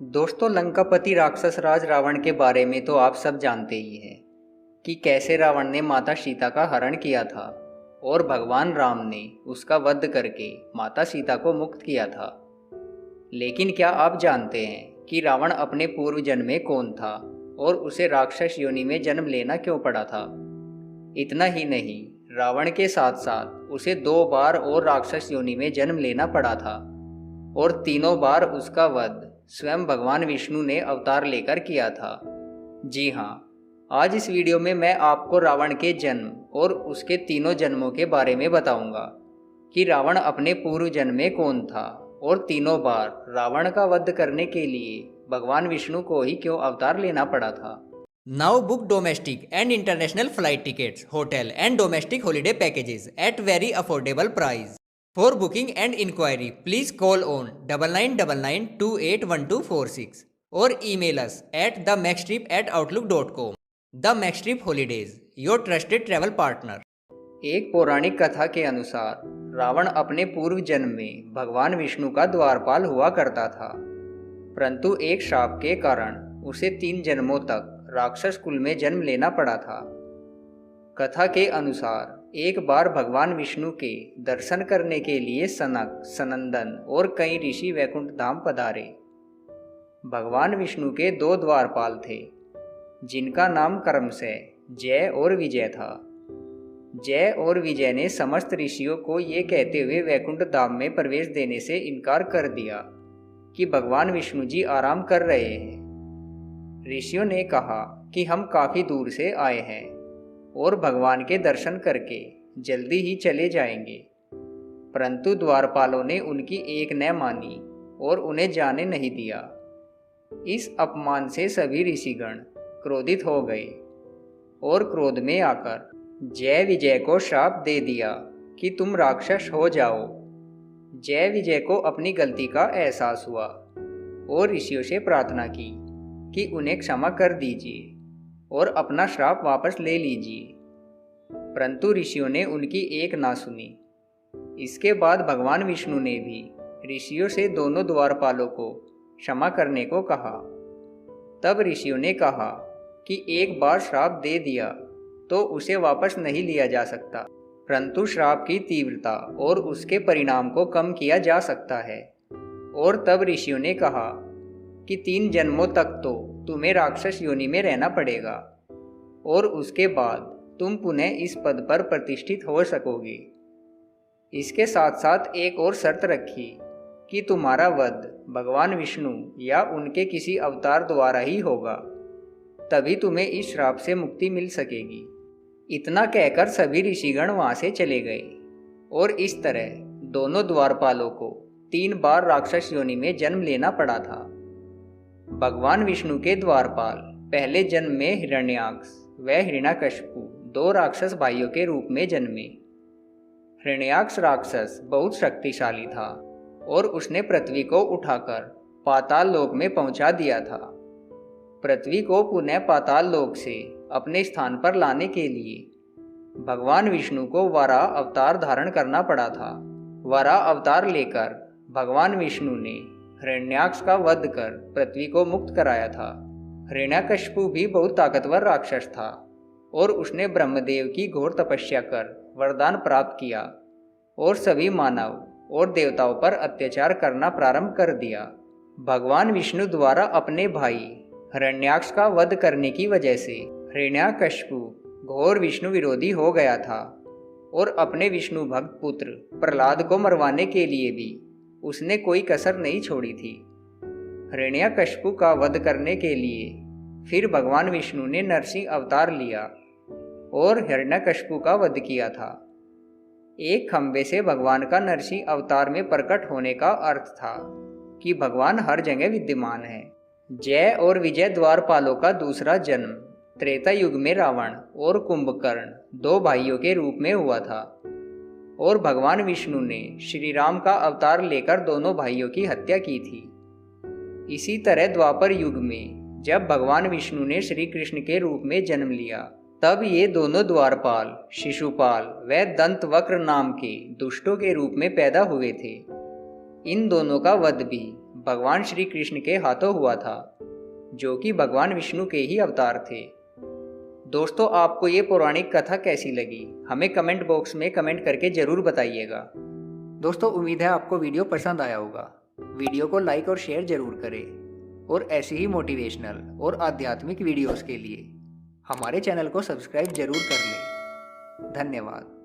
दोस्तों, लंकापति राक्षस राज रावण के बारे में तो आप सब जानते ही हैं कि कैसे रावण ने माता सीता का हरण किया था और भगवान राम ने उसका वध करके माता सीता को मुक्त किया था। लेकिन क्या आप जानते हैं कि रावण अपने पूर्व जन्म में कौन था और उसे राक्षस योनि में जन्म लेना क्यों पड़ा था? इतना ही नहीं, रावण के साथ साथ उसे 2 बार और राक्षस योनि में जन्म लेना पड़ा था और तीनों बार उसका वध स्वयं भगवान विष्णु ने अवतार लेकर किया था। जी हाँ, आज इस वीडियो में मैं आपको रावण के जन्म और उसके तीनों जन्मों के बारे में बताऊंगा कि रावण अपने पूर्व जन्म में कौन था और तीनों बार रावण का वध करने के लिए भगवान विष्णु को ही क्यों अवतार लेना पड़ा था। Now book domestic and international flight tickets, hotel and domestic holiday packages at very affordable price. For booking and inquiry, please call on 9999281246 or email us at themaxtrip@outlook.com. The Max Trip Holidays, your trusted travel partner. एक पौराणिक कथा के अनुसार रावण अपने पूर्व जन्म में भगवान विष्णु का द्वारपाल हुआ करता था, परंतु एक शाप के कारण उसे 3 जन्मों तक राक्षस कुल में जन्म लेना पड़ा था। कथा के अनुसार एक बार भगवान विष्णु के दर्शन करने के लिए सनक, सनंदन और कई ऋषि वैकुंठ धाम पधारे। भगवान विष्णु के 2 द्वारपाल थे, जिनका नाम क्रमशः जय और विजय था। जय और विजय ने समस्त ऋषियों को ये कहते हुए वैकुंठ धाम में प्रवेश देने से इनकार कर दिया कि भगवान विष्णु जी आराम कर रहे हैं। ऋषियों ने कहा कि हम काफ़ी दूर से आए हैं और भगवान के दर्शन करके जल्दी ही चले जाएंगे, परंतु द्वारपालों ने उनकी एक न मानी और उन्हें जाने नहीं दिया। इस अपमान से सभी ऋषिगण क्रोधित हो गए और क्रोध में आकर जय विजय को श्राप दे दिया कि तुम राक्षस हो जाओ। जय विजय को अपनी गलती का एहसास हुआ और ऋषियों से प्रार्थना की कि उन्हें क्षमा कर दीजिए और अपना श्राप वापस ले लीजिए, परंतु ऋषियों ने उनकी एक ना सुनी। इसके बाद भगवान विष्णु ने भी ऋषियों से दोनों द्वारपालों को क्षमा करने को कहा। तब ऋषियों ने कहा कि एक बार श्राप दे दिया तो उसे वापस नहीं लिया जा सकता, परंतु श्राप की तीव्रता और उसके परिणाम को कम किया जा सकता है। और तब ऋषियों ने कहा कि 3 जन्मों तक तो तुम्हें राक्षस योनि में रहना पड़ेगा और उसके बाद तुम पुनः इस पद पर प्रतिष्ठित हो सकोगे। इसके साथ साथ एक और शर्त रखी कि तुम्हारा वध भगवान विष्णु या उनके किसी अवतार द्वारा ही होगा, तभी तुम्हें इस श्राप से मुक्ति मिल सकेगी। इतना कहकर सभी ऋषिगण वहां से चले गए और इस तरह दोनों द्वारपालों को 3 बार राक्षस योनि में जन्म लेना पड़ा था। भगवान विष्णु के द्वारपाल पहले जन्म में हिरण्याक्ष व हिरण्यकशिपु 2 राक्षस भाइयों के रूप में जन्मे। हिरण्याक्ष राक्षस बहुत शक्तिशाली था और उसने पृथ्वी को उठाकर पाताल लोक में पहुंचा दिया था। पृथ्वी को पुनः पाताल लोक से अपने स्थान पर लाने के लिए भगवान विष्णु को वराह अवतार धारण करना पड़ा था। वराह अवतार लेकर भगवान विष्णु ने हिरण्याक्ष का वध कर पृथ्वी को मुक्त कराया था। हिरण्यकशिपु भी बहुत ताकतवर राक्षस था और उसने ब्रह्मदेव की घोर तपस्या कर वरदान प्राप्त किया और सभी मानव और देवताओं पर अत्याचार करना प्रारंभ कर दिया। भगवान विष्णु द्वारा अपने भाई हिरण्याक्ष का वध करने की वजह से हिरण्यकशिपु घोर विष्णु विरोधी हो गया था और अपने विष्णु भक्त पुत्र प्रहलाद को मरवाने के लिए भी उसने कोई कसर नहीं छोड़ी थी। हिरण्यकशिपु का वध करने के लिए फिर भगवान विष्णु ने नरसिंह अवतार लिया और हिरण्यकशिपु का वध किया था। एक खंबे से भगवान का नरसिंह अवतार में प्रकट होने का अर्थ था कि भगवान हर जगह विद्यमान है। जय और विजय द्वारपालों का दूसरा जन्म त्रेता युग में रावण और कुंभकर्ण 2 भाइयों के रूप में हुआ था और भगवान विष्णु ने श्री राम का अवतार लेकर दोनों भाइयों की हत्या की थी। इसी तरह द्वापर युग में जब भगवान विष्णु ने श्री कृष्ण के रूप में जन्म लिया, तब ये दोनों द्वारपाल शिशुपाल व दंतवक्र नाम के दुष्टों के रूप में पैदा हुए थे। इन दोनों का वध भी भगवान श्री कृष्ण के हाथों हुआ था, जो कि भगवान विष्णु के ही अवतार थे। दोस्तों, आपको ये पौराणिक कथा कैसी लगी, हमें कमेंट बॉक्स में कमेंट करके ज़रूर बताइएगा। दोस्तों, उम्मीद है आपको वीडियो पसंद आया होगा। वीडियो को लाइक और शेयर ज़रूर करें और ऐसी ही मोटिवेशनल और आध्यात्मिक वीडियोस के लिए हमारे चैनल को सब्सक्राइब जरूर कर लें। धन्यवाद।